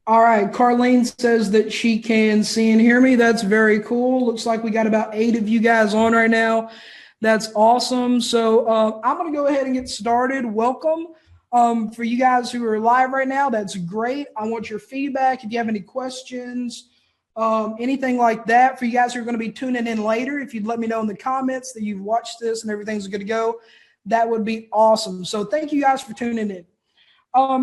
All right, Carlene says that she can see and hear me. That's very cool. Looks like we got about 8 of you guys on right now. That's awesome. So I'm going to go ahead and get started. Welcome. For you guys who are live right now, that's great. I want your feedback. If you have any questions, anything like that, for you guys who are going to be tuning in later, if you'd let me know in the comments that you've watched this and everything's good to go, that would be awesome. So thank you guys for tuning in.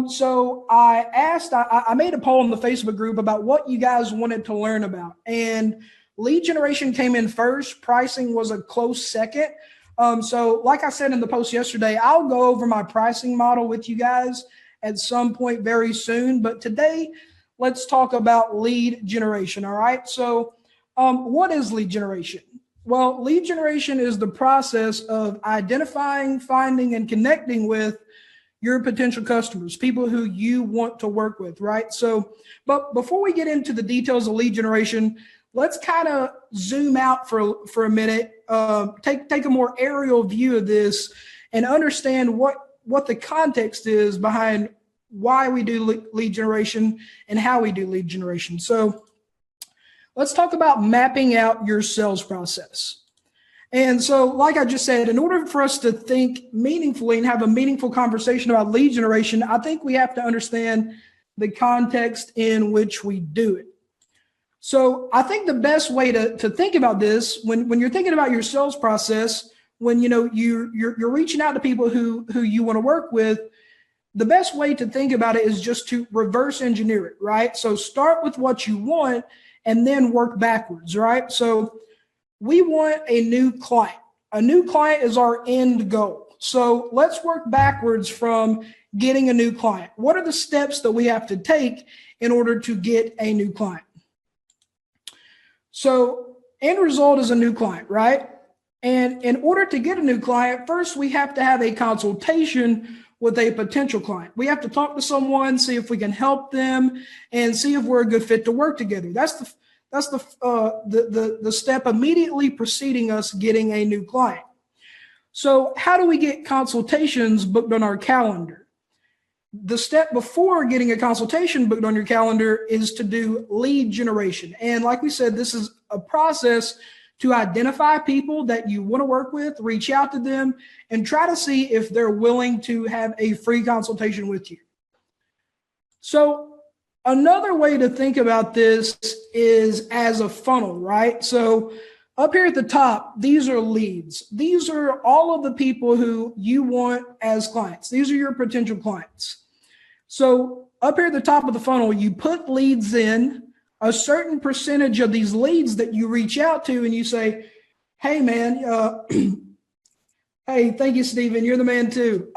So I made a poll in the Facebook group about what you guys wanted to learn about, and lead generation came in first. Pricing was a close second. So like I said in the post yesterday, I'll go over my pricing model with you guys at some point very soon. But today, let's talk about lead generation. All right. So what is lead generation? Well, lead generation is the process of identifying, finding, and connecting with your potential customers, people who you want to work with, right? So, but before we get into the details of lead generation, let's kind of zoom out for a minute, take a more aerial view of this and understand what the context is behind why we do lead generation and how we do lead generation. So let's talk about mapping out your sales process. And so, like I just said, in order for us to think meaningfully and have a meaningful conversation about lead generation, I think we have to understand the context in which we do it. So I think the best way to think about this, when you're thinking about your sales process, when you're reaching out to people who you want to work with, the best way to think about it is just to reverse engineer it, right? So start with what you want and then work backwards, right? So we want a new client. A new client is our end goal. So let's work backwards from getting a new client. What are the steps that we have to take in order to get a new client? So end result is a new client, right? And in order to get a new client, first we have to have a consultation with a potential client. We have to talk to someone, see if we can help them, and see if we're a good fit to work together. That's the step immediately preceding us getting a new client. So how do we get consultations booked on our calendar? The step before getting a consultation booked on your calendar is to do lead generation. And like we said, this is a process to identify people that you want to work with, reach out to them, and try to see if they're willing to have a free consultation with you. So another way to think about this is as a funnel, right? So up here at the top, these are leads. These are all of the people who you want as clients. These are your potential clients. So up here at the top of the funnel, you put leads in. A certain percentage of these leads that you reach out to and you say, hey, man, hey, thank you, Stephen. You're the man too.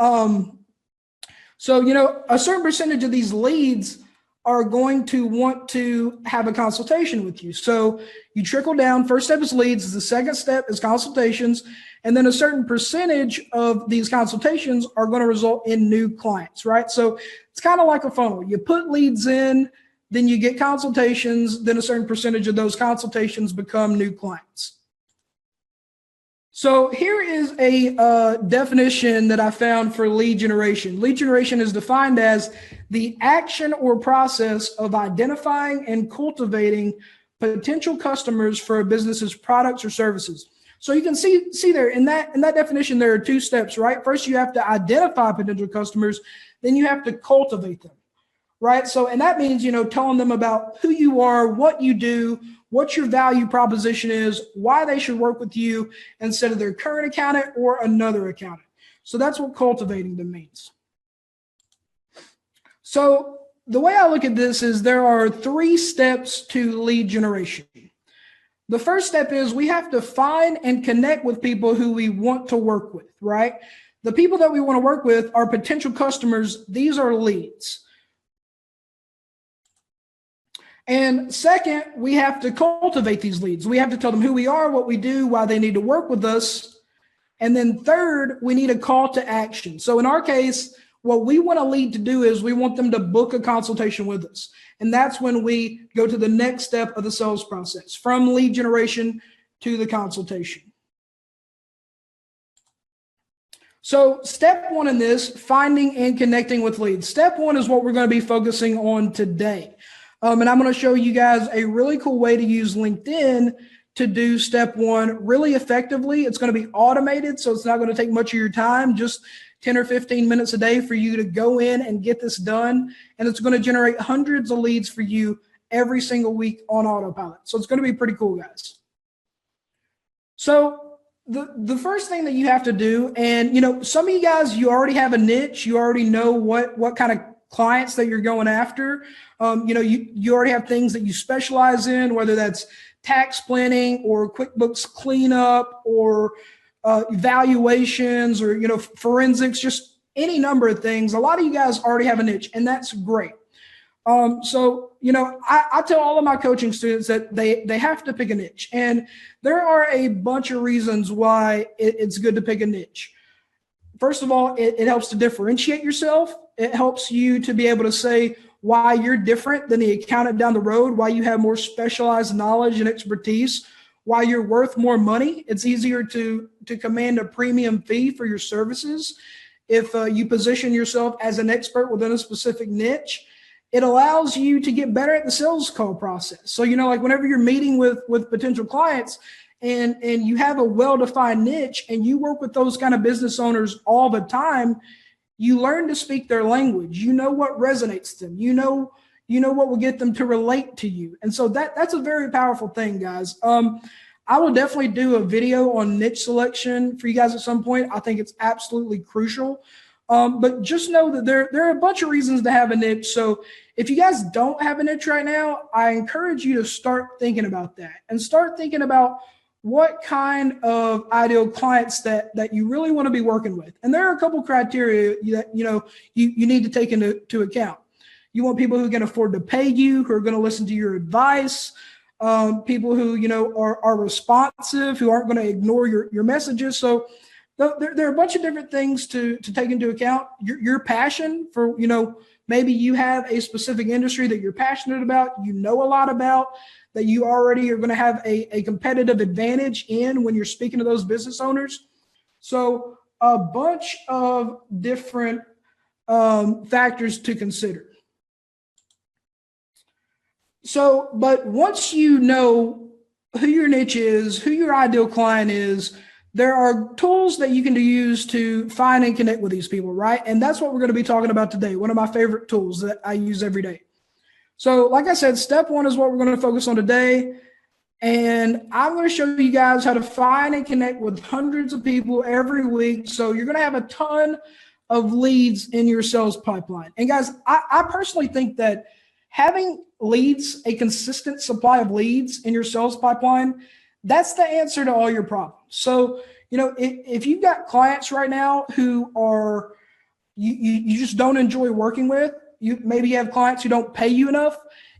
So, a certain percentage of these leads are going to want to have a consultation with you. So you trickle down. First step is leads. The second step is consultations. And then a certain percentage of these consultations are going to result in new clients, right? So it's kind of like a funnel. You put leads in, then you get consultations, then a certain percentage of those consultations become new clients. So here is a definition that I found for lead generation. Lead generation is defined as the action or process of identifying and cultivating potential customers for a business's products or services. So you can see there in that definition, there are 2 steps, right? First, you have to identify potential customers, then you have to cultivate them. Right. So, and that means, telling them about who you are, what you do, what your value proposition is, why they should work with you instead of their current accountant or another accountant. So that's what cultivating them means. So the way I look at this is there are 3 steps to lead generation. The first step is we have to find and connect with people who we want to work with, right? The people that we want to work with are potential customers. These are leads. And second, we have to cultivate these leads. We have to tell them who we are, what we do, why they need to work with us. And then third, we need a call to action. So in our case, what we want a lead to do is we want them to book a consultation with us. And that's when we go to the next step of the sales process, from lead generation to the consultation. So step 1 in this, finding and connecting with leads. Step 1 is what we're going to be focusing on today. And I'm going to show you guys a really cool way to use LinkedIn to do step one really effectively. It's going to be automated, so it's not going to take much of your time, just 10 or 15 minutes a day for you to go in and get this done. And it's going to generate hundreds of leads for you every single week on autopilot. So it's going to be pretty cool, guys. So the first thing that you have to do, and some of you guys, you already have a niche, you already know what kind of clients that you're going after. You already have things that you specialize in, whether that's tax planning or QuickBooks cleanup or evaluations or forensics, just any number of things. A lot of you guys already have a niche, and that's great. I tell all of my coaching students that they have to pick a niche, and there are a bunch of reasons why it's good to pick a niche. First of all, it helps to differentiate yourself. It helps you to be able to say why you're different than the accountant down the road, why you have more specialized knowledge and expertise, why you're worth more money. It's easier to command a premium fee for your services if you position yourself as an expert within a specific niche. It allows you to get better at the sales call process. So, like whenever you're meeting with potential clients and you have a well-defined niche and you work with those kind of business owners all the time, you learn to speak their language. You know what resonates them. You know what will get them to relate to you. And so that's a very powerful thing, guys. I will definitely do a video on niche selection for you guys at some point. I think it's absolutely crucial. But just know that there are a bunch of reasons to have a niche. So if you guys don't have a niche right now, I encourage you to start thinking about that and start thinking about what kind of ideal clients that you really want to be working with. And there are a couple criteria that you need to take into account. You want people who can afford to pay you, who are going to listen to your advice, people who are responsive, who aren't going to ignore your messages. So there are a bunch of different things to take into account. Your passion for, maybe you have a specific industry that you're passionate about, a lot about, that you already are going to have a competitive advantage in when you're speaking to those business owners. So a bunch of different factors to consider. So, but once you know who your niche is, who your ideal client is, there are tools that you can use to find and connect with these people, right? And that's what we're going to be talking about today. One of my favorite tools that I use every day. So like I said, step one is what we're going to focus on today. And I'm going to show you guys how to find and connect with hundreds of people every week. So you're going to have a ton of leads in your sales pipeline. And guys, I personally think that having leads, a consistent supply of leads in your sales pipeline, that's the answer to all your problems. So, if you've got clients right now who are, you just don't enjoy working with, maybe you have clients who don't pay you enough.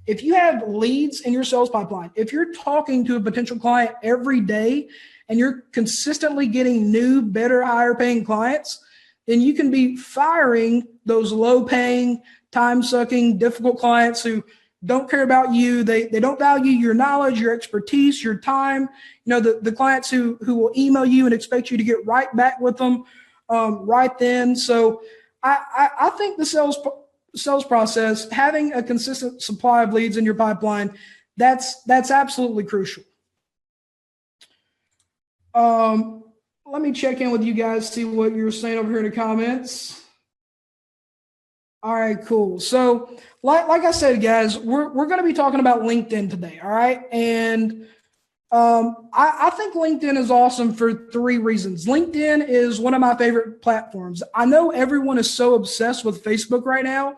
If you have leads in your sales pipeline, if you're talking to a potential client every day and you're consistently getting new, better, higher paying clients, then you can be firing those low paying, time sucking, difficult clients who don't care about you. They don't value your knowledge, your expertise, your time. The clients who will email you and expect you to get right back with them right then. So I think the sales process, having a consistent supply of leads in your pipeline, that's absolutely crucial. Let me check in with you guys, see what you're saying over here in the comments. All right, cool. So like I said, guys, we're going to be talking about LinkedIn today. All right. And I think LinkedIn is awesome for three reasons. LinkedIn is one of my favorite platforms. I know everyone is so obsessed with Facebook right now.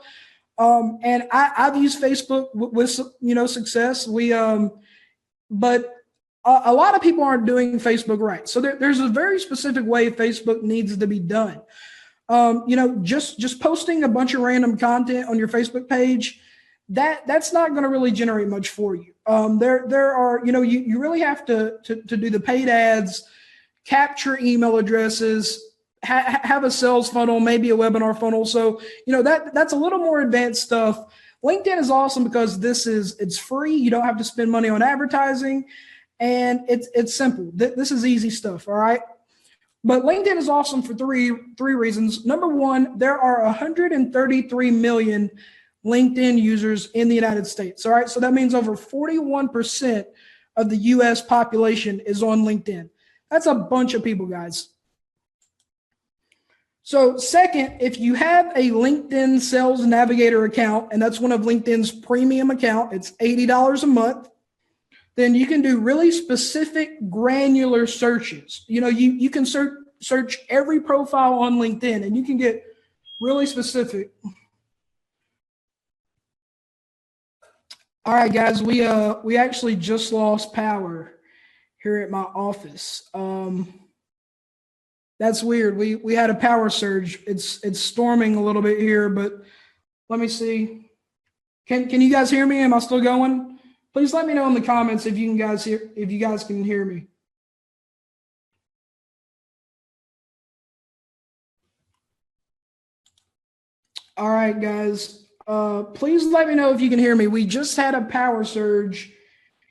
And I've used Facebook with success. But a lot of people aren't doing Facebook right. So there's a very specific way Facebook needs to be done. Just posting a bunch of random content on your Facebook page, that's not going to really generate much for you. There are, you really have to do the paid ads, capture email addresses, have a sales funnel, maybe a webinar funnel. So, that's a little more advanced stuff. LinkedIn is awesome because it's free. You don't have to spend money on advertising, and it's simple. This is easy stuff. All right. But LinkedIn is awesome for three reasons. Number one, there are 133 million LinkedIn users in the United States. All right. So that means over 41% of the US population is on LinkedIn. That's a bunch of people, guys. So second, if you have a LinkedIn Sales Navigator account, and that's one of LinkedIn's premium account, it's $80 a month, then you can do really specific granular searches. You can search every profile on LinkedIn and you can get really specific. All right, guys, we actually just lost power here at my office. That's weird. We had a power surge. It's storming a little bit here, but let me see. Can you guys hear me? Am I still going? Please let me know in the comments if you guys can hear me. All right, guys. Please let me know if you can hear me. We just had a power surge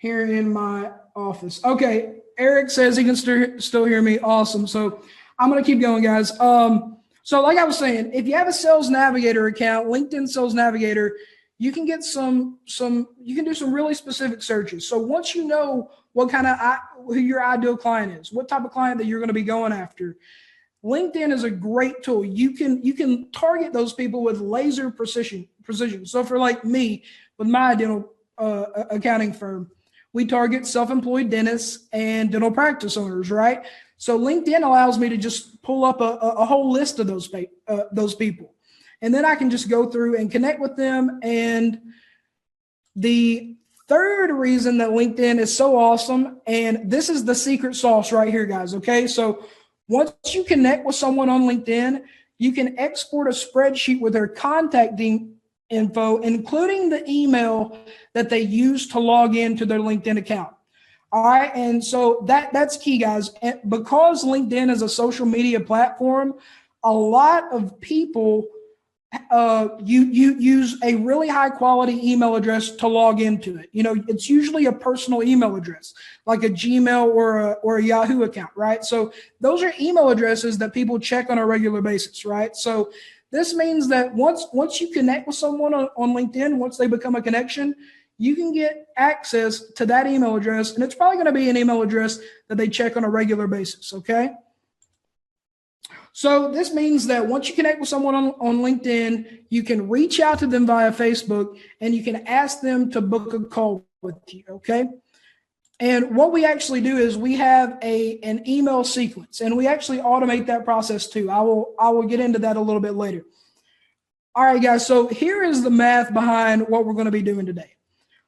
here in my office. Okay, Eric says he can still hear me. Awesome. So I'm going to keep going, guys. So like I was saying, if you have a Sales Navigator account, LinkedIn Sales Navigator, you can get you can do some really specific searches. So once you know what kind of who your ideal client is, what type of client that you're going to be going after, LinkedIn is a great tool. You can target those people with laser precision. So for like me, with my dental accounting firm, we target self-employed dentists and dental practice owners, right? So LinkedIn allows me to just pull up a whole list of those people. And then I can just go through and connect with them. And the third reason that LinkedIn is so awesome, and this is the secret sauce right here, guys, okay? So once you connect with someone on LinkedIn, you can export a spreadsheet with their contacting info, including the email that they use to log into their LinkedIn account. All right. And so that's key, guys. And because LinkedIn is a social media platform, a lot of people you use a really high quality email address to log into it. It's usually a personal email address, like a Gmail or a Yahoo account, right? So those are email addresses that people check on a regular basis, right? So this means that once you connect with someone on LinkedIn, once they become a connection, you can get access to that email address, and it's probably going to be an email address that they check on a regular basis, okay? So this means that once you connect with someone on LinkedIn, you can reach out to them via Facebook, and you can ask them to book a call with you, okay? And what we actually do is we have an email sequence, and we actually automate that process too. I will get into that a little bit later. All right, guys, so here is the math behind what we're going to be doing today.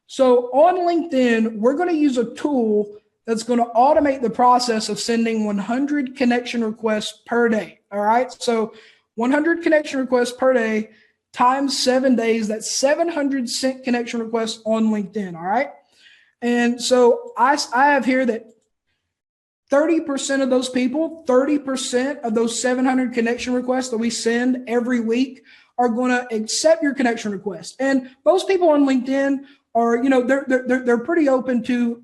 So on LinkedIn, we're going to use a tool that's going to automate the process of sending 100 connection requests per day. All right. So 100 connection requests per day times 7 days, that's 700 sent connection requests on LinkedIn. All right. And so I have here that 30% of those people, 30% of those 700 connection requests that we send every week are going to accept your connection request. And most people on LinkedIn are, they're pretty open to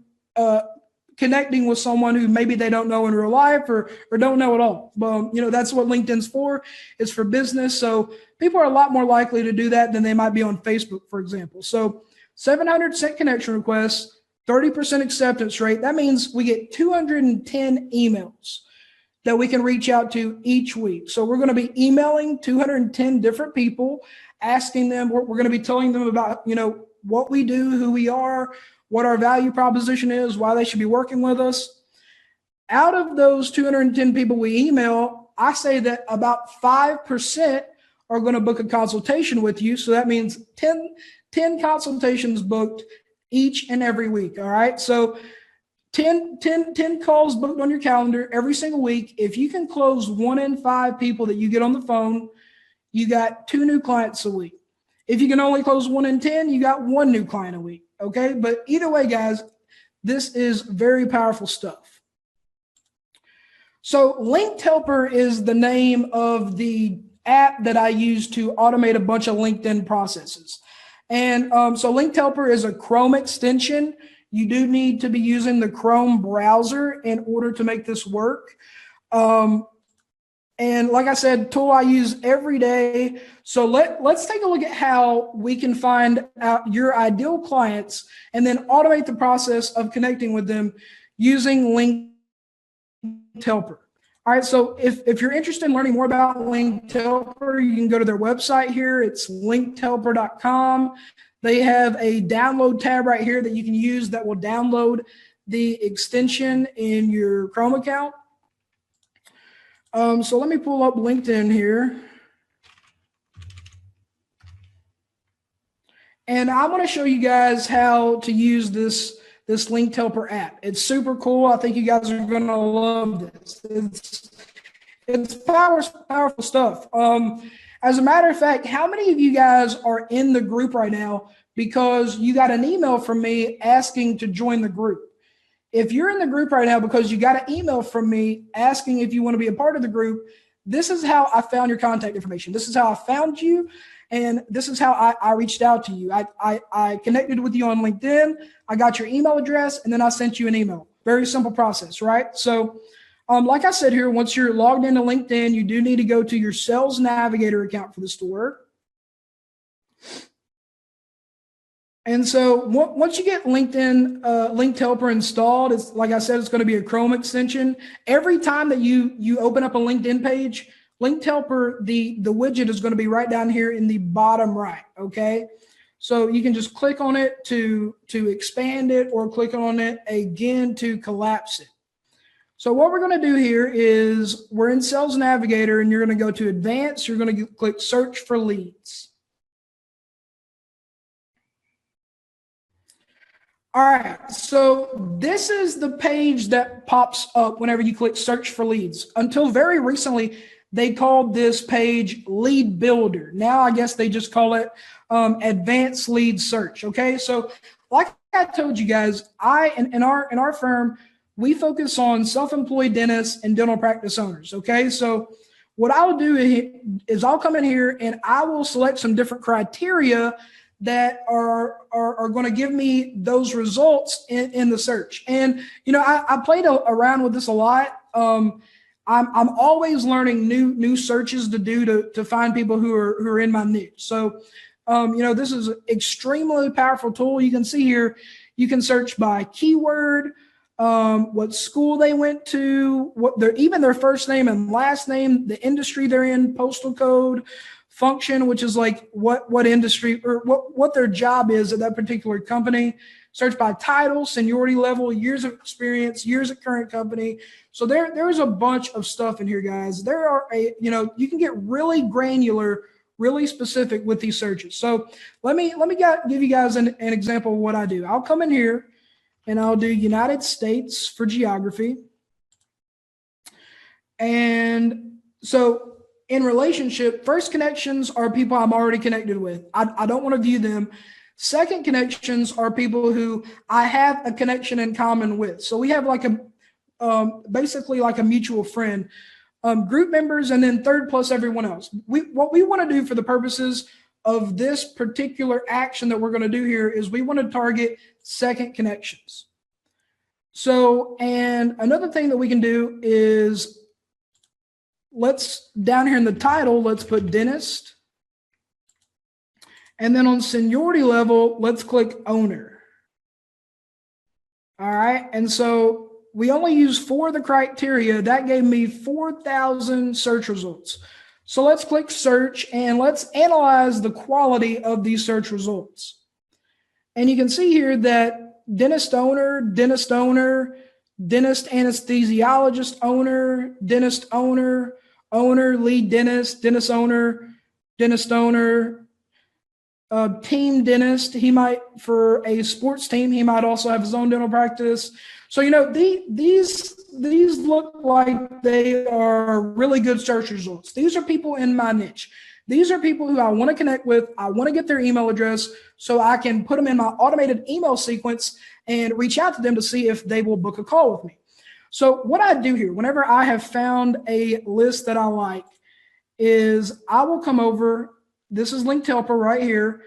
connecting with someone who maybe they don't know in real life or don't know at all. But, that's what LinkedIn's for. It's for business. So people are a lot more likely to do that than they might be on Facebook, for example. So 700 sent connection requests, 30% acceptance rate. That means we get 210 emails that we can reach out to each week. So we're going to be emailing 210 different people, asking them, we're going to be telling them about, what we do, who we are, what our value proposition is, why they should be working with us. Out of those 210 people we email, I say that about 5% are going to book a consultation with you. So that means 10 consultations booked each and every week. All right. So 10 calls booked on your calendar every single week. If you can close 1 in 5 people that you get on the phone, you got 2 new clients a week. If you can only close 1 in 10, you got 1 new client a week. Okay. But either way, guys, this is very powerful stuff. So Linked Helper is the name of the app that I use to automate a bunch of LinkedIn processes. And so Linked Helper is a Chrome extension. You do need to be using the Chrome browser in order to make this work. And like I said, tool I use every day. So let's take a look at how we can find out your ideal clients and then automate the process of connecting with them using Linked Helper. All right, so if you're interested in learning more about Linked Helper, you can go to their website here. It's linkedhelper.com. They have a download tab right here that you can use that will download the extension in your Chrome account. So let me pull up LinkedIn here. And I want to show you guys how to use this Linked Helper app. It's super cool. I think you guys are going to love this. It's powerful stuff. As a matter of fact, how many of you guys are in the group right now because you got an email from me asking to join the group? If you're in the group right now because you got an email from me asking if you want to be a part of the group, this is how I found your contact information. This is how I found you, and this is how I reached out to you. I connected with you on LinkedIn. I got your email address, and then I sent you an email. Very simple process, right? So like I said here, once you're logged into LinkedIn, you do need to go to your Sales Navigator account for this to work. And so once you get LinkedIn Linked Helper installed, it's like I said, it's going to be a Chrome extension. Every time that you open up a LinkedIn page, Linked Helper, the widget is going to be right down here in the bottom right. Okay, so you can just click on it to expand it, or click on it again to collapse it. So what we're going to do here is we're in Sales Navigator, and you're going to go to Advanced. You're going to click Search for Leads. All right, so this is the page that pops up whenever you click Search for Leads. Until very recently, they called this page Lead Builder. Now I guess they just call it Advanced Lead Search. Okay, so like I told you guys, in our firm, we focus on self-employed dentists and dental practice owners. Okay, so what I'll do is I'll come in here and I will select some different criteria that are going to give me those results in the search. And I played around with this a lot. I'm always learning new searches to do to find people who are in my niche. So this is an extremely powerful tool. You can see here, you can search by keyword, what school they went to, even their first name and last name, the industry they're in, postal code, function, which is like what industry or what their job is at that particular company. Search by title, seniority level, years of experience, years at current company. So there's a bunch of stuff in here, guys. There are you can get really granular, really specific with these searches. So let me give you guys an example of what I do. I'll come in here and I'll do United States for geography. And so in relationship, first connections are people I'm already connected with. I don't want to view them. Second connections are people who I have a connection in common with. So we have like basically like a mutual friend, group members, and then third plus everyone else. What we want to do for the purposes of this particular action that we're going to do here is we want to target second connections. So, and another thing that we can do is down here in the title, let's put dentist. And then on seniority level, let's click owner. All right. And so we only used 4 of the criteria. That gave me 4,000 search results. So let's click search and let's analyze the quality of these search results. And you can see here that dentist owner, dentist anesthesiologist owner, dentist owner, lead dentist, dentist owner, team dentist. He might, for a sports team, he might also have his own dental practice. So, these look like they are really good search results. These are people in my niche. These are people who I want to connect with. I want to get their email address so I can put them in my automated email sequence and reach out to them to see if they will book a call with me. So what I do here, whenever I have found a list that I like, is I will come over. This is Linked Helper right here.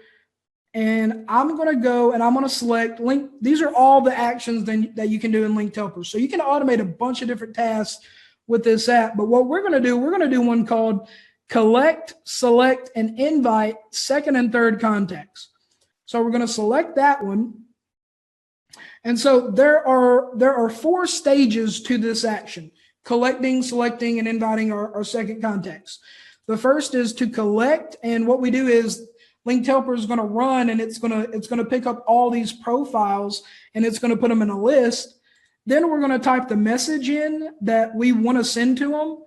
And I'm going to go and I'm going to select These are all the actions that you can do in Linked Helper. So you can automate a bunch of different tasks with this app. But what we're going to do one called collect, select, and invite second and third contacts. So we're going to select that one. And so there are 4 stages to this action: collecting, selecting, and inviting our second contacts. The first is to collect, and what we do is Linked Helper is going to run, and it's going to pick up all these profiles, and it's going to put them in a list. Then we're going to type the message in that we want to send to them.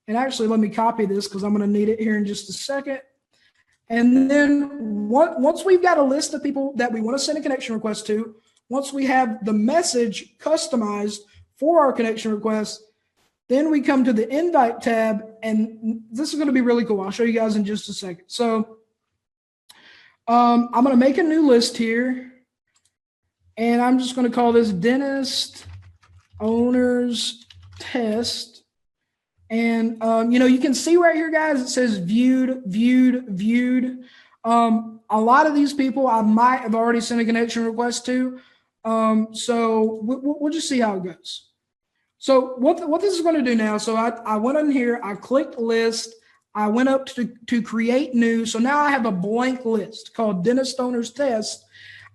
And actually, let me copy this because I'm going to need it here in just a second. And then once we've got a list of people that we want to send a connection request to, once we have the message customized for our connection request, then we come to the invite tab, and this is going to be really cool. I'll show you guys in just a second. So I'm going to make a new list here, and I'm just going to call this Dentist Owners Test. And, you can see right here, guys, it says viewed. A lot of these people I might have already sent a connection request to. So we'll just see how it goes. So what this is going to do now, so I went in here, I clicked list, I went up to create new. So now I have a blank list called Dentist Owners Test.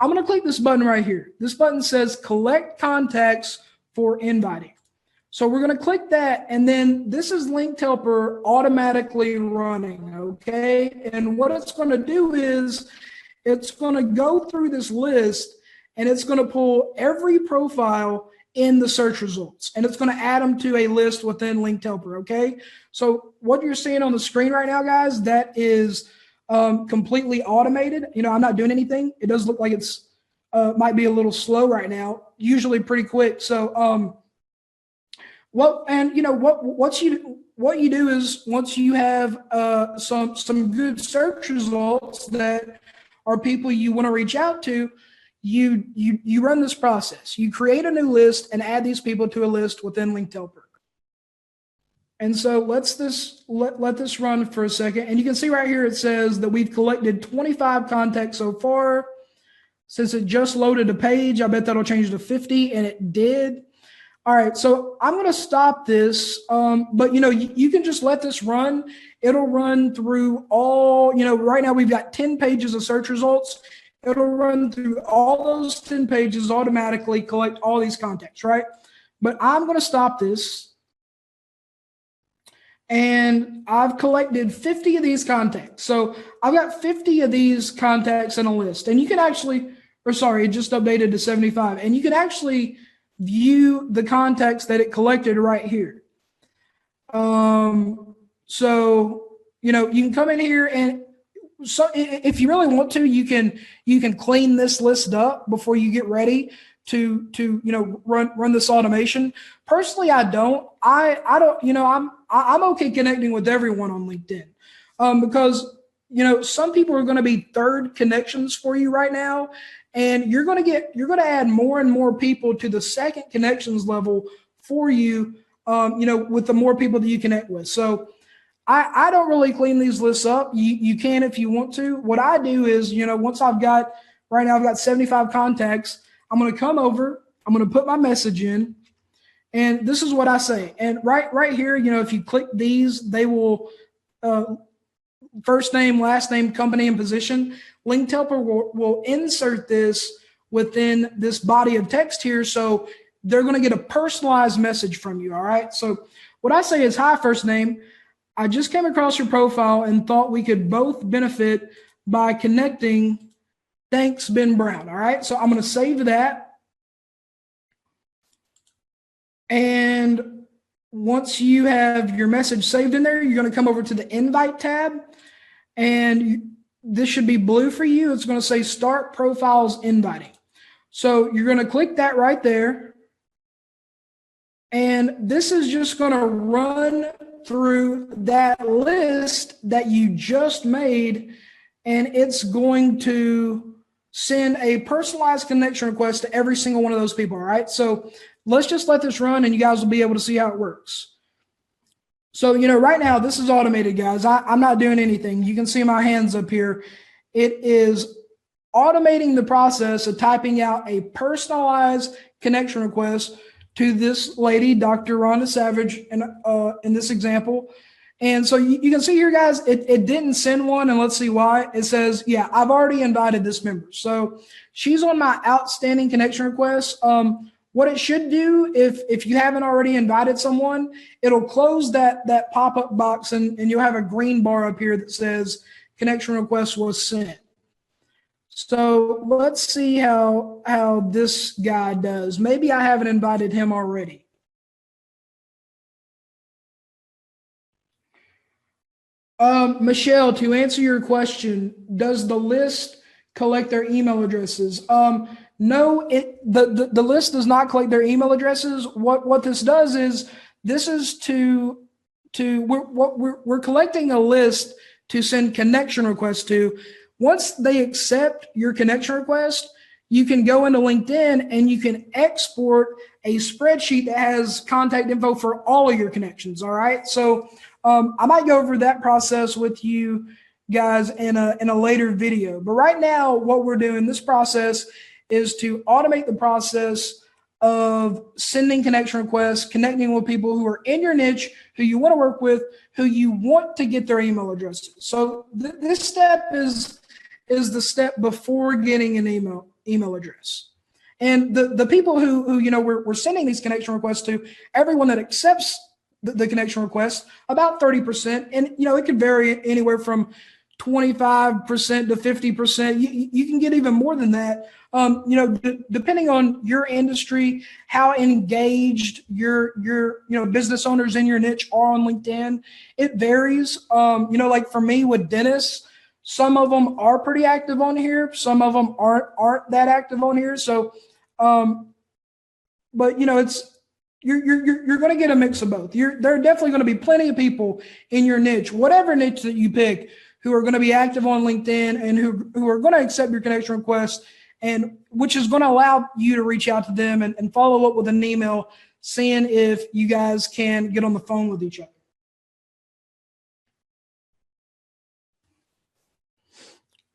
I'm going to click this button right here. This button says collect contacts for inviting. So we're going to click that, and then this is Linked Helper automatically running, okay? And what it's going to do is it's going to go through this list, and it's going to pull every profile in the search results, and it's going to add them to a list within Linked Helper, okay? So what you're seeing on the screen right now, guys, that is completely automated. I'm not doing anything. It does look like it's might be a little slow right now, usually pretty quick. So what you do is once you have some good search results that are people you want to reach out to, you run this process. You create a new list and add these people to a list within Linked Helper. And so let this run for a second. And you can see right here it says that we've collected 25 contacts so far. Since it just loaded a page, I bet that'll change to 50, and it did. All right, so I'm going to stop this, but you can just let this run. It'll run through all, right now we've got 10 pages of search results. It'll run through all those 10 pages automatically, collect all these contacts, right? But I'm going to stop this. And I've collected 50 of these contacts. So I've got 50 of these contacts in a list. And you can actually, it just updated to 75. And you can actually view the contacts that it collected right here. So, you can come in here, and so if you really want to, you can clean this list up before you get ready to run this automation. Personally, I don't. I'm okay connecting with everyone on LinkedIn because some people are going to be third connections for you right now, and you're going to add more and more people to the second connections level for you. With the more people that you connect with. So I don't really clean these lists up. You can if you want to. What I do is, once I've got 75 contacts, I'm going to come over, I'm going to put my message in, and this is what I say. And right here, if you click these, they will first name, last name, company, and position. Linked Helper will insert this within this body of text here. So they're going to get a personalized message from you. All right. So what I say is, hi, first name. I just came across your profile and thought we could both benefit by connecting. Thanks, Ben Brown. All right. So I'm going to save that. And once you have your message saved in there, you're going to come over to the invite tab, and this should be blue for you. It's going to say start profiles inviting. So you're going to click that right there. And this is just going to run through that list that you just made, and it's going to send a personalized connection request to every single one of those people. All right. So let's just let this run, and you guys will be able to see how it works. So, right now this is automated, guys. I'm not doing anything. You can see my hands up here. It is automating the process of typing out a personalized connection request to this lady, Dr. Rhonda Savage, in this example. And so you can see here, guys, it didn't send one, and let's see why. It says, yeah, I've already invited this member. So she's on my outstanding connection request. What it should do, if you haven't already invited someone, it'll close that pop-up box, and you'll have a green bar up here that says connection request was sent. So let's see how this guy does. Maybe I haven't invited him already. Michelle, to answer your question, does the list collect their email addresses? No, the list does not collect their email addresses. What this does is we're collecting a list to send connection requests to. Once they accept your connection request, you can go into LinkedIn and you can export a spreadsheet that has contact info for all of your connections. All right. So I might go over that process with you guys in a later video. But right now, what we're doing, this process is to automate the process of sending connection requests, connecting with people who are in your niche, who you want to work with, who you want to get their email addresses. So this step is the step before getting an email address. And the people who we're sending these connection requests to, everyone that accepts the connection request, about 30%, and it can vary anywhere from 25% to 50%. You can get even more than that. Depending on your industry, how engaged your business owners in your niche are on LinkedIn, it varies. Like for me with dentists, some of them are pretty active on here. Some of them aren't that active on here. So, but you're going to get a mix of both. There are definitely going to be plenty of people in your niche, whatever niche that you pick, who are going to be active on LinkedIn and who are going to accept your connection request, and which is going to allow you to reach out to them and follow up with an email, seeing if you guys can get on the phone with each other.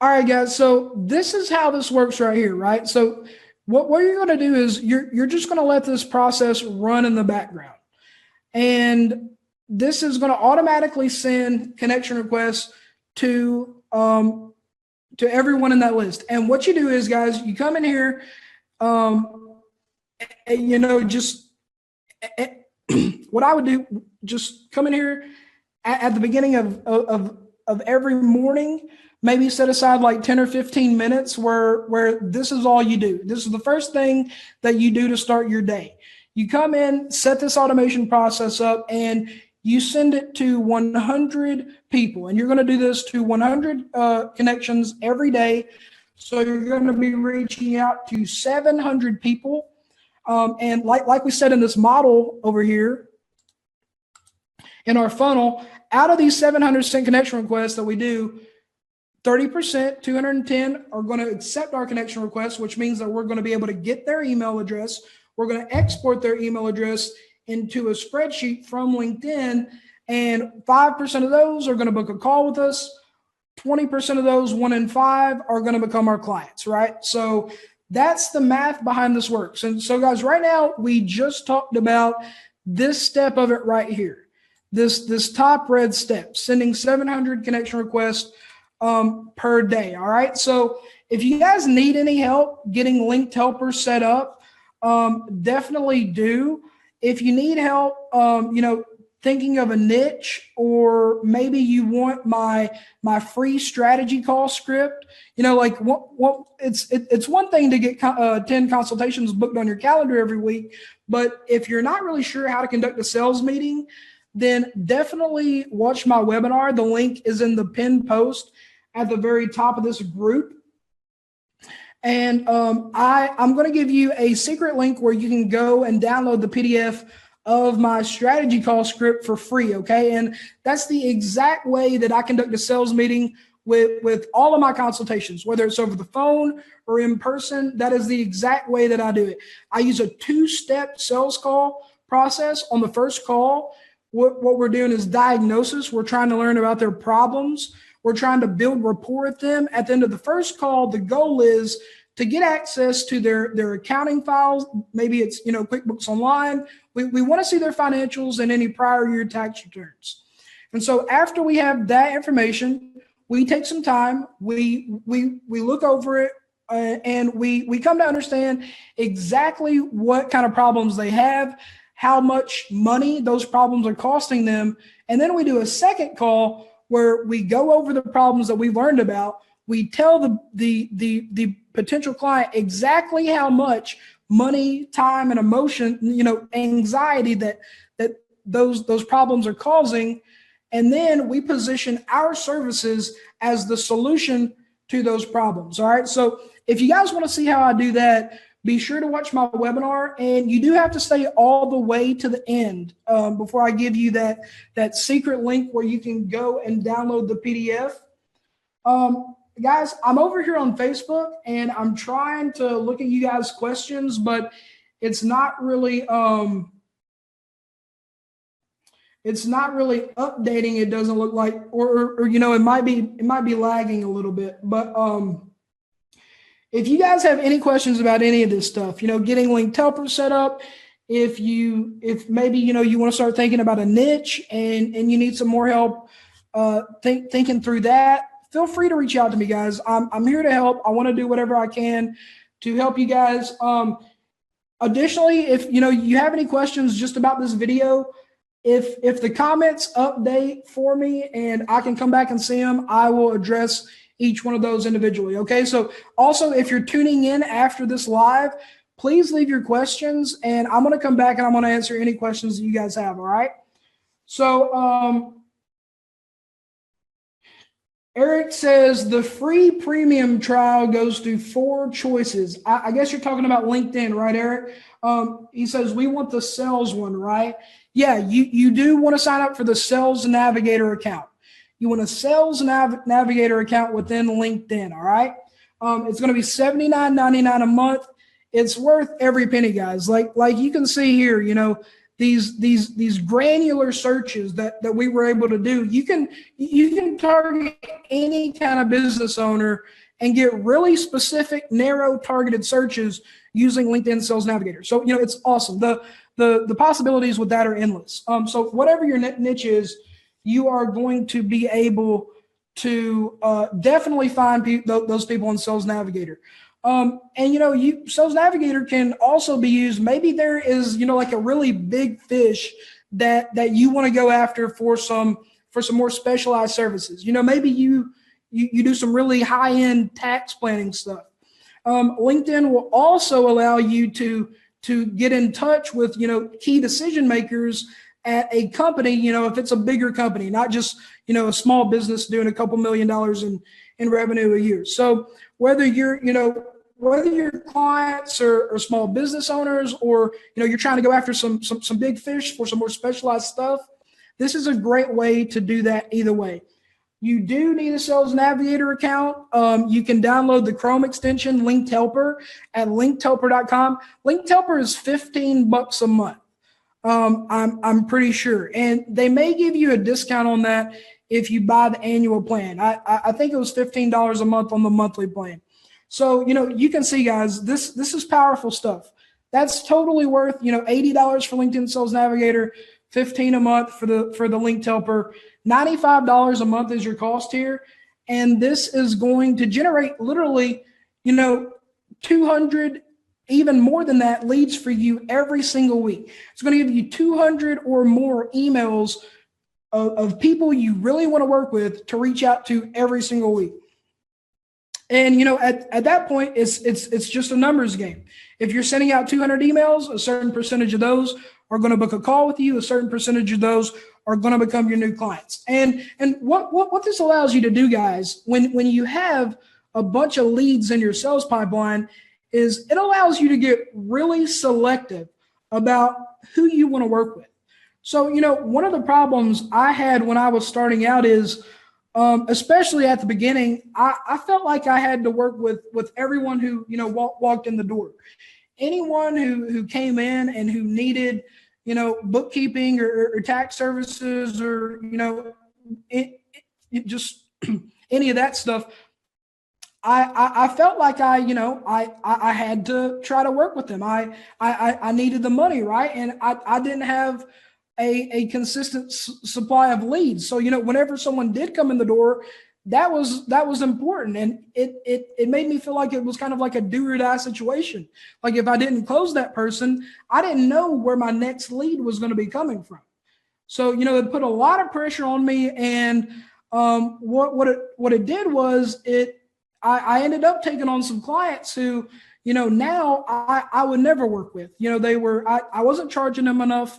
All right, guys. So this is how this works right here, right? So what you're going to do is you're just going to let this process run in the background, and this is going to automatically send connection requests to everyone in that list. And what you do is, guys, you come in here, just what I would do, just come in here at the beginning of every morning. Maybe set aside like 10 or 15 minutes where this is all you do. This is the first thing that you do to start your day. You come in, set this automation process up, and you send it to 100 people. And you're going to do this to 100 connections every day. So you're going to be reaching out to 700 people. And like we said in this model over here, in our funnel, out of these 700 sent connection requests that we do, 30%, 210 are going to accept our connection request, which means that we're going to be able to get their email address. We're going to export their email address into a spreadsheet from LinkedIn, and 5% of those are going to book a call with us. 20% of those, 1 in 5, are going to become our clients, right? So that's the math behind this works. And so, guys, right now we just talked about this step of it right here. This top red step, sending 700 connection requests per day. All right. So if you guys need any help getting linked helpers set up, definitely do. If you need help, thinking of a niche, or maybe you want my free strategy call script, it's one thing to get 10 consultations booked on your calendar every week, but if you're not really sure how to conduct a sales meeting, then definitely watch my webinar. The link is in the pinned post at the very top of this group. And I'm going to give you a secret link where you can go and download the PDF of my strategy call script for free, okay? And that's the exact way that I conduct a sales meeting with all of my consultations, whether it's over the phone or in person. That is the exact way that I do it. I use a 2-step sales call process. On the first call, what we're doing is diagnosis. We're trying to learn about their problems. We're trying to build rapport with them. At the end of the first call, the goal is to get access to their accounting files. Maybe it's, QuickBooks Online. We want to see their financials and any prior year tax returns. And so after we have that information, we take some time, we look over it, and we come to understand exactly what kind of problems they have, how much money those problems are costing them. And then we do a second call where we go over the problems that we've learned about. We tell the potential client exactly how much money, time, and emotion, anxiety that those problems are causing. And then we position our services as the solution to those problems. All right. So if you guys want to see how I do that, be sure to watch my webinar. And you do have to stay all the way to the end before I give you that secret link where you can go and download the PDF. Guys, I'm over here on Facebook and I'm trying to look at you guys' questions, but it's not really updating. It doesn't look like, or it might be lagging a little bit. But if you guys have any questions about any of this stuff, getting Linked Helper set up, if maybe you want to start thinking about a niche and you need some more help thinking through that, feel free to reach out to me, guys. I'm here to help. I want to do whatever I can to help you guys. Additionally, if you have any questions just about this video, if the comments update for me and I can come back and see them, I will address each one of those individually. Okay. So also, if you're tuning in after this live, please leave your questions and I'm going to come back and I'm going to answer any questions that you guys have. All right. So, Eric says the free premium trial goes to 4 choices. I guess you're talking about LinkedIn, right, Eric? He says we want the sales one, right? Yeah, you do want to sign up for the Sales Navigator account. You want a Sales Navigator account within LinkedIn, all right? It's going to be $79.99 a month. It's worth every penny, guys. Like you can see here, these granular searches that we were able to do. You can target any kind of business owner and get really specific, narrow, targeted searches using LinkedIn Sales Navigator. So it's awesome. The possibilities with that are endless. So whatever your niche is, you are going to be able to definitely find those people in Sales Navigator. And Sales Navigator can also be used. Maybe there is like a really big fish that you want to go after for some more specialized services. Maybe you do some really high-end tax planning stuff. LinkedIn will also allow you to get in touch with key decision makers at a company. If it's a bigger company, not just a small business doing a couple $1 million in revenue a year. So whether your clients are small business owners or you're trying to go after some big fish for some more specialized stuff, this is a great way to do that either way. You do need a Sales Navigator account. You can download the Chrome extension Linked Helper at linkedhelper.com. Linked Helper is $15 a month. I'm pretty sure, and they may give you a discount on that if you buy the annual plan. I think it was $15 a month on the monthly plan. So you can see, guys, this is powerful stuff. That's totally worth $80 for LinkedIn Sales Navigator, $15 a month for the Linked Helper. $95 a month is your cost here, and this is going to generate literally 200, even more than that, leads for you every single week. It's going to give you 200 or more emails of people you really want to work with to reach out to every single week. And at that point, it's just a numbers game. If you're sending out 200 emails, a certain percentage of those are going to book a call with you. A certain percentage of those are going to become your new clients. And what this allows you to do, guys, when you have a bunch of leads in your sales pipeline, is it allows you to get really selective about who you want to work with. So, one of the problems I had when I was starting out is, especially at the beginning, I felt like I had to work with everyone who, walked in the door. Anyone who came in and who needed, bookkeeping or tax services or, just any of that stuff, I felt like I had to try to work with them. I needed the money, right? And I didn't have a consistent supply of leads. So, whenever someone did come in the door, that was important. And it made me feel like it was kind of like a do or die situation. Like if I didn't close that person, I didn't know where my next lead was going to be coming from. So, it put a lot of pressure on me. And what it did was I ended up taking on some clients who, now I would never work with. I wasn't charging them enough.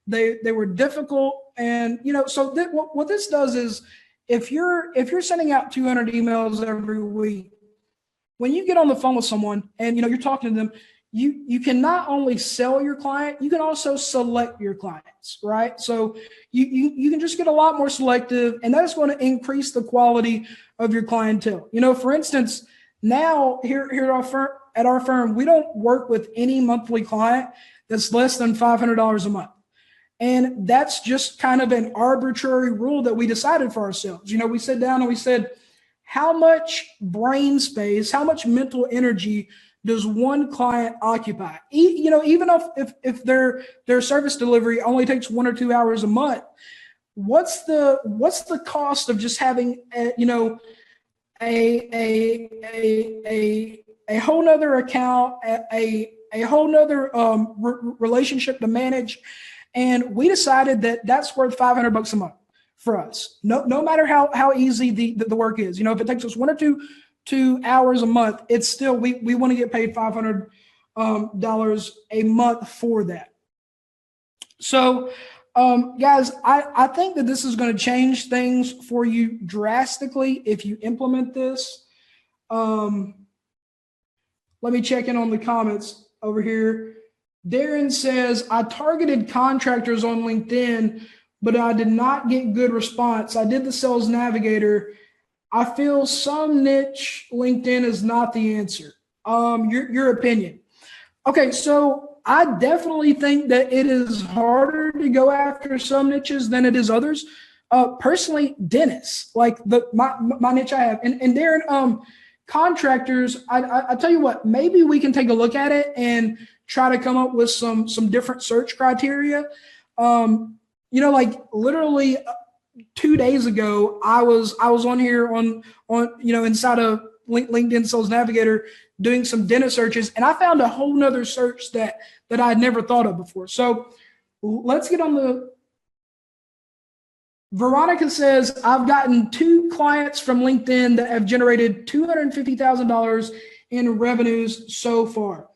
They were difficult. And, so what this does is if you're sending out 200 emails every week, when you get on the phone with someone and, you're talking to them, you can not only sell your client, you can also select your clients, right? So you can just get a lot more selective, and that is going to increase the quality of your clientele. For instance, now here at our firm, we don't work with any monthly client that's less than $500 a month. And that's just kind of an arbitrary rule that we decided for ourselves. We sat down and we said, how much brain space, how much mental energy does one client occupy? Even if their service delivery only takes 1 or 2 hours a month, what's the cost of just having a whole nother account, a whole nother relationship to manage? And we decided that that's worth $500 a month for us. No matter how easy the work is. If it takes us 1 or 2 hours a month, it's still, we want to get paid $500 a month for that. So, guys, I think that this is going to change things for you drastically if you implement this. Let me check in on the comments over here. Darren says, I targeted contractors on LinkedIn, but I did not get good response. I did the Sales Navigator. I feel some niche LinkedIn is not the answer. Your opinion. Okay, so I definitely think that it is harder to go after some niches than it is others. Personally, dentists, like my niche I have. And Darren, contractors, I tell you what, maybe we can take a look at it and try to come up with some different search criteria. Like literally 2 days ago, I was on here on inside of LinkedIn Sales Navigator doing some dentist searches, and I found a whole nother search that I had never thought of before. So let's get on the. Veronica says, I've gotten 2 clients from LinkedIn that have generated $250,000 in revenues so far.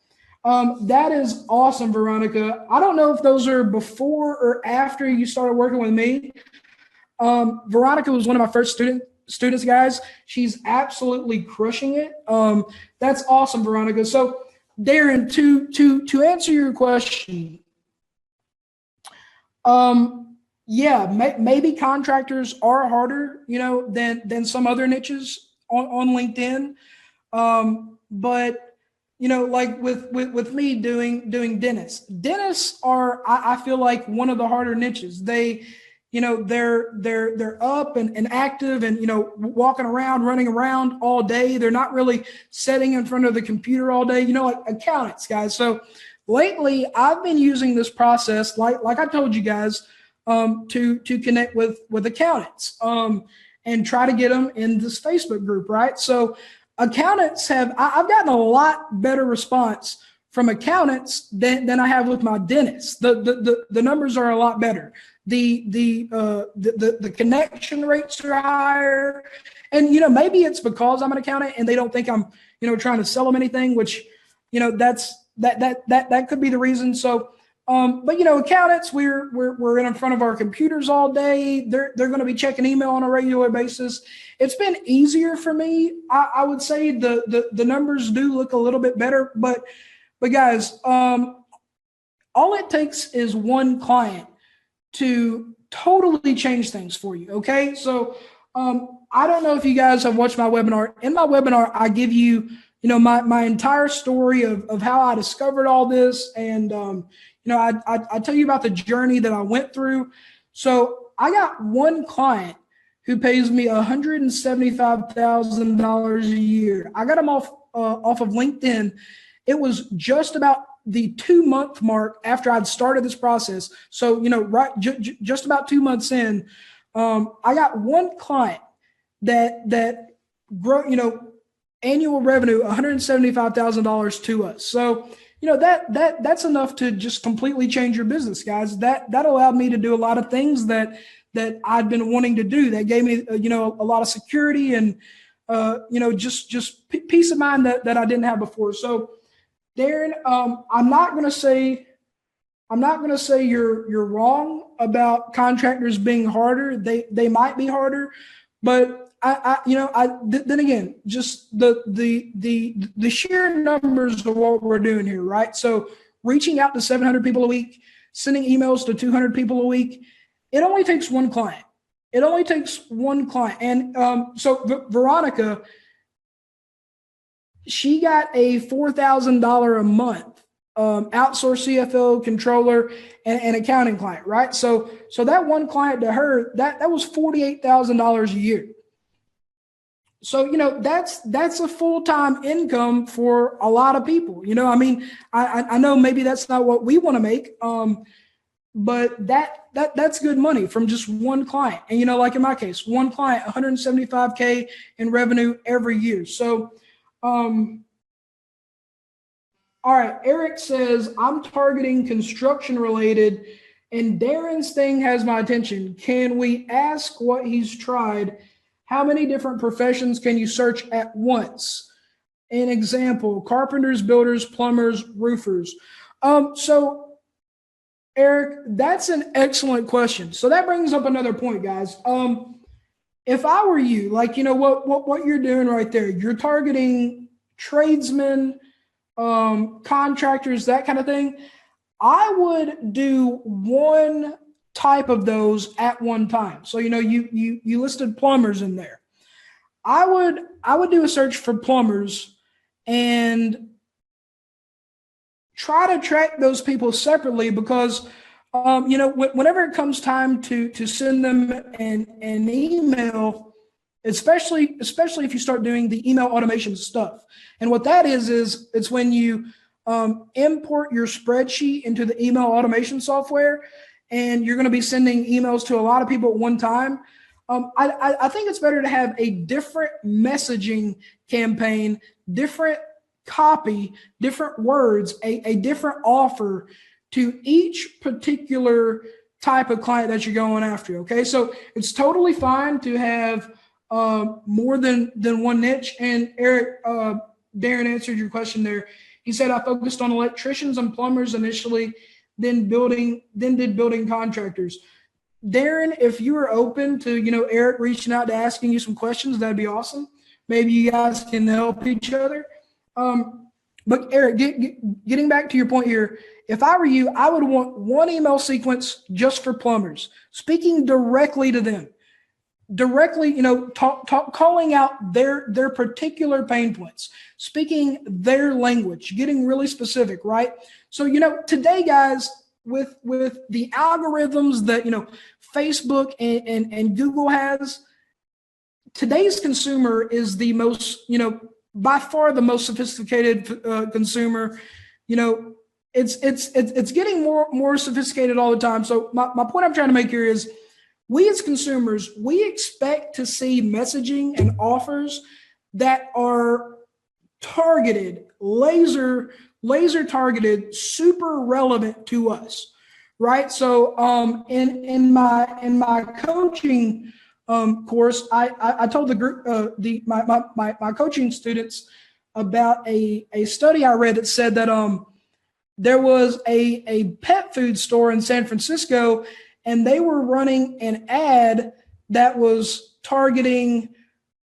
That is awesome, Veronica. I don't know if those are before or after you started working with me. Veronica was one of my first students, guys. She's absolutely crushing it. That's awesome, Veronica. So, Darren, to answer your question, maybe contractors are harder, than some other niches on LinkedIn. But like with me doing dentists are, I feel like, one of the harder niches. They're up and active and, walking around, running around all day. They're not really sitting in front of the computer all day, like accountants, guys. So lately I've been using this process, like I told you guys, to connect with accountants, and try to get them in this Facebook group, right? So accountants I've gotten a lot better response from accountants than I have with my dentists. The numbers are a lot better. The connection rates are higher, and maybe it's because I'm an accountant and they don't think I'm trying to sell them anything, which that could be the reason. So but accountants, we're in front of our computers all day. They're going to be checking email on a regular basis. It's been easier for me. I would say the numbers do look a little bit better, but guys, all it takes is one client to totally change things for you. Okay. So, I don't know if you guys have watched my webinar. In my webinar, I give you, my entire story of how I discovered all this. And, I tell you about the journey that I went through. So I got one client who pays me $175,000 a year. I got him off of LinkedIn. It was just about the 2-month mark after I'd started this process. So, just about 2 months in, I got one client that grow, annual revenue, $175,000 to us. So, that's enough to just completely change your business, guys. That allowed me to do a lot of things that I'd been wanting to do. That gave me, a lot of security and, just peace of mind that I didn't have before. So, Darren, I'm not going to say you're wrong about contractors being harder. They might be harder, but then again, just the sheer numbers of what we're doing here, right? So reaching out to 700 people a week, sending emails to 200 people a week, it only takes one client. It only takes one client. And so Veronica, she got a $4,000 a month outsourced CFO, controller, and accounting client, right? So that one client to her, that was $48,000 a year. So, that's a full-time income for a lot of people. I know maybe that's not what we want to make, but that's good money from just one client. And, like in my case, one client, $175K in revenue every year. So, all right, Eric says, I'm targeting construction related and Darren's thing has my attention. Can we ask what he's tried? How many different professions can you search at once? An example, carpenters, builders, plumbers, roofers. So Eric, that's an excellent question. So that brings up another point, guys. If I were you, what you're doing right there, you're targeting tradesmen, contractors, that kind of thing. I would do one type of those at one time. So, you listed plumbers in there. I would do a search for plumbers and try to track those people separately because, whenever it comes time to send them an email, especially if you start doing the email automation stuff. And what that is it's when you import your spreadsheet into the email automation software and you're going to be sending emails to a lot of people at one time. I think it's better to have a different messaging campaign, different copy, different words, a different offer to each particular type of client that you're going after. Okay. So it's totally fine to have more than one niche. And Eric, Darren answered your question there. He said, I focused on electricians and plumbers initially, then did building contractors. Darren, if you are open to, Eric reaching out to asking you some questions, that'd be awesome. Maybe you guys can help each other. But Eric, getting back to your point here, if I were you, I would want one email sequence just for plumbers, speaking directly to them, directly, calling out their particular pain points, speaking their language, getting really specific, right? So, today, guys, with the algorithms that, Facebook and Google has, today's consumer is the most, by far the most sophisticated consumer. It's getting more sophisticated all the time. So my point I'm trying to make here is we as consumers, we expect to see messaging and offers that are targeted, laser targeted, super relevant to us, right? So in my coaching course, I told the group my coaching students about a study I read that said that there was a pet food store in San Francisco, and they were running an ad that was targeting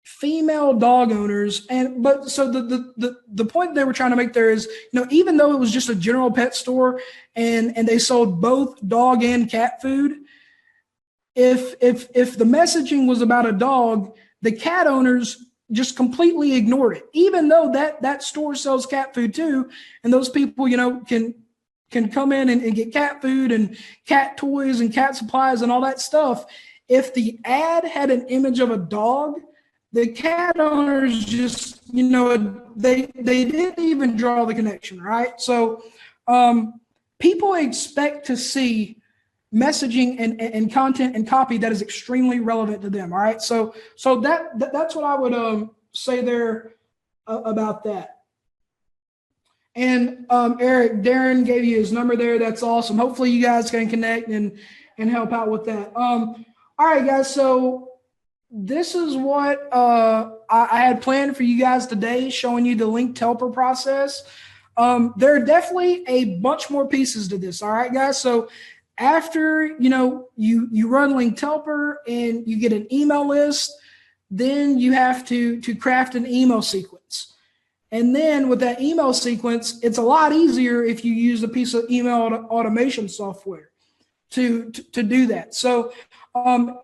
female dog owners. But so the point they were trying to make there is, even though it was just a general pet store and they sold both dog and cat food, if the messaging was about a dog, the cat owners just completely ignored it, even though that store sells cat food too. And those people, can come in and get cat food and cat toys and cat supplies and all that stuff. if the ad had an image of a dog, the cat owners just, they didn't even draw the connection, right? So people expect to see messaging and content and copy that is extremely relevant to them. All right. So that's what I would say there about that. And Eric, Darren gave you his number there. That's awesome. Hopefully you guys can connect and help out with that. All right, guys. So this is what I had planned for you guys today, showing you the linked helper process. There are definitely a bunch more pieces to this. All right, guys. So after you run linked helper and you get an email list, then you have to craft an email sequence. And then with that email sequence, it's a lot easier if you use a piece of email automation software to do that. So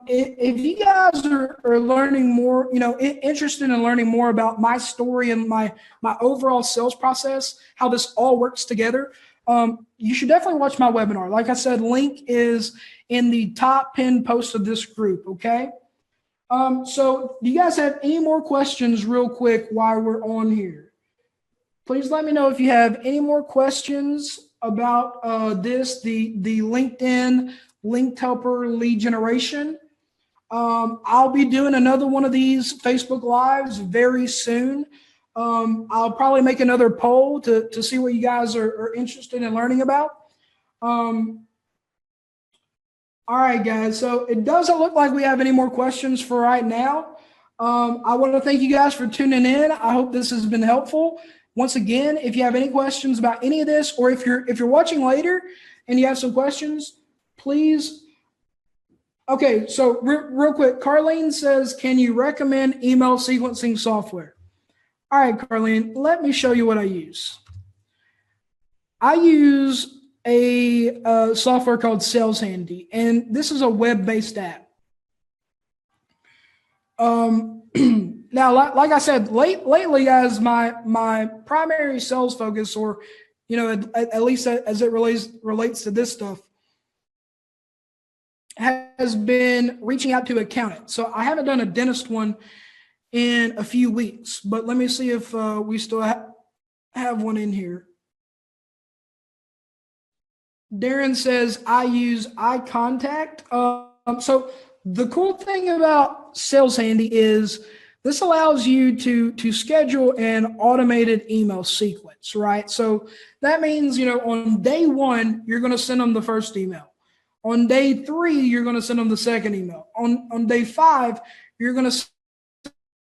if you guys are learning more, interested in learning more about my story and my overall sales process, how this all works together, you should definitely watch my webinar. Like I said, link is in the top pinned post of this group, okay? So do you guys have any more questions real quick while we're on here? Please let me know if you have any more questions about the LinkedIn linked helper lead generation. I'll be doing another one of these Facebook Lives very soon. I'll probably make another poll to see what you guys are interested in learning about. All right, guys. So it doesn't look like we have any more questions for right now. I want to thank you guys for tuning in. I hope this has been helpful. Once again, if you have any questions about any of this, or if you're watching later and you have some questions, please. Okay, so real quick, Carlene says, can you recommend email sequencing software? All right, Carlene, let me show you what I use. I use a software called Sales Handy, and this is a web-based app. Now, like I said, lately, guys, my primary sales focus, or at least as it relates to this stuff, has been reaching out to accountants. So I haven't done a dentist one in a few weeks, but let me see if we still have one in here. Darren says I use iContact. So the cool thing about Sales Handy is this allows you to schedule an automated email sequence, right? So that means, on day one, you're going to send them the first email. On day 3, you're going to send them the second email. On day 5, you're going to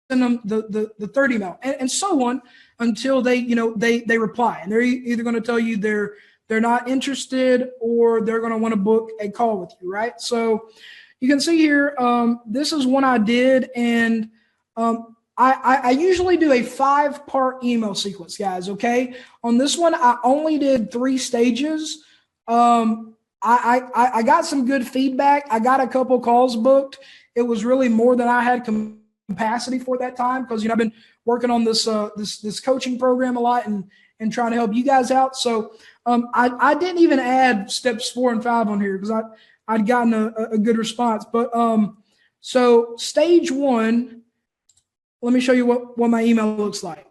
send them the third email, and so on until they reply. And they're either going to tell you they're not interested, or they're going to want to book a call with you, right? So you can see here, this is one I did, and I usually do a 5-part email sequence, guys, okay? On this one, I only did 3 stages. I got some good feedback. I got a couple calls booked. It was really more than I had capacity for that time, because, I've been working on this coaching program a lot and trying to help you guys out. So I didn't even add steps 4 and 5 on here because I'd gotten a good response. But so stage 1, let me show you what my email looks like.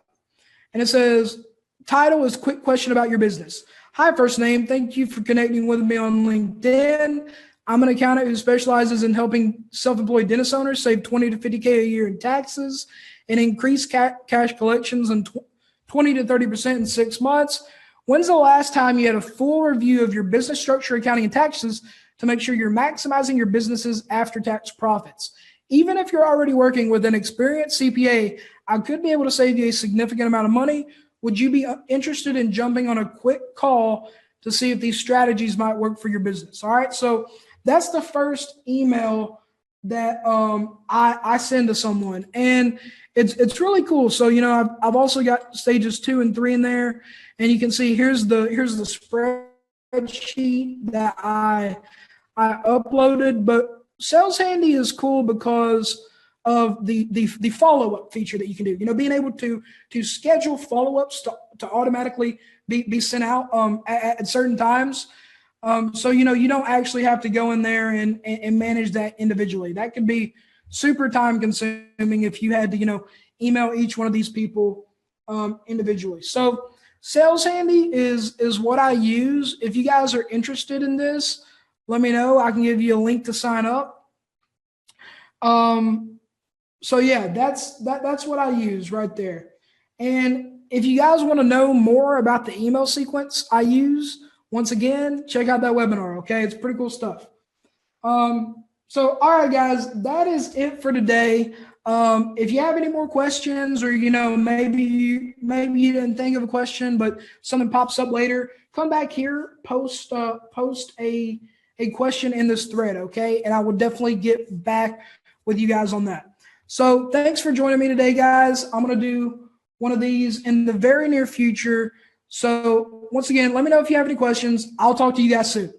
And it says, title is quick question about your business. Hi, first name. Thank you for connecting with me on LinkedIn. I'm an accountant who specializes in helping self-employed dentist owners save $20 to $50K a year in taxes and increase cash collections in 20 to 30% in 6 months. When's the last time you had a full review of your business structure, accounting, and taxes to make sure you're maximizing your business's after-tax profits? Even if you're already working with an experienced CPA, I could be able to save you a significant amount of money. Would you be interested in jumping on a quick call to see if these strategies might work for your business? All right, so that's the first email that I send to someone, and it's really cool. So I've also got stages 2 and 3 in there, and you can see here's the spreadsheet that I uploaded. But Sales Handy is cool because of the follow-up feature that you can do. Being able to schedule follow-ups to automatically be sent out at certain times. So, you don't actually have to go in there and manage that individually. That could be super time consuming if you had to, email each one of these people individually. So Sales Handy is what I use. If you guys are interested in this, let me know. I can give you a link to sign up. So yeah, that's what I use right there. And if you guys want to know more about the email sequence I use, once again, check out that webinar. Okay, it's pretty cool stuff. So all right, guys, that is it for today. If you have any more questions, or maybe you didn't think of a question, but something pops up later, come back here, post a question in this thread, okay? And I will definitely get back with you guys on that. So thanks for joining me today, guys. I'm going to do one of these in the very near future. So once again, let me know if you have any questions. I'll talk to you guys soon.